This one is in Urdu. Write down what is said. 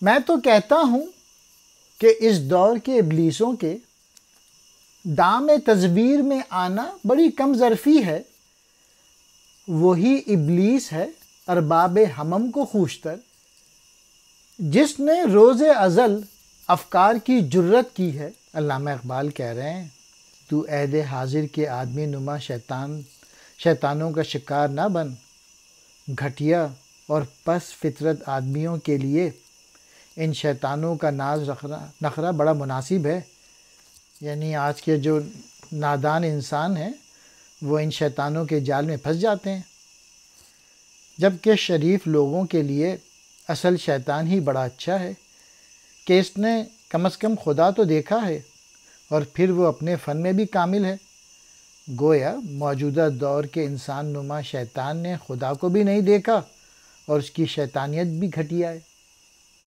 میں تو کہتا ہوں کہ اس دور کے ابلیسوں کے دام تصویر میں آنا بڑی کم ظرفی ہے۔ وہی ابلیس ہے ارباب ہمم کو خوشتر، جس نے روز ازل افکار کی جرت کی ہے۔ علامہ اقبال کہہ رہے ہیں تو عہد حاضر کے آدمی نما شیطانوں کا شکار نہ بن، گھٹیا اور پس فطرت آدمیوں کے لیے ان شیطانوں کا ناز نخرہ بڑا مناسب ہے۔ یعنی آج کے جو نادان انسان ہیں وہ ان شیطانوں کے جال میں پھنس جاتے ہیں، جبکہ شریف لوگوں کے لیے اصل شیطان ہی بڑا اچھا ہے کہ اس نے کم از کم خدا تو دیکھا ہے اور پھر وہ اپنے فن میں بھی کامل ہے۔ گویا موجودہ دور کے انسان نما شیطان نے خدا کو بھی نہیں دیکھا اور اس کی شیطانیت بھی گھٹیا ہے۔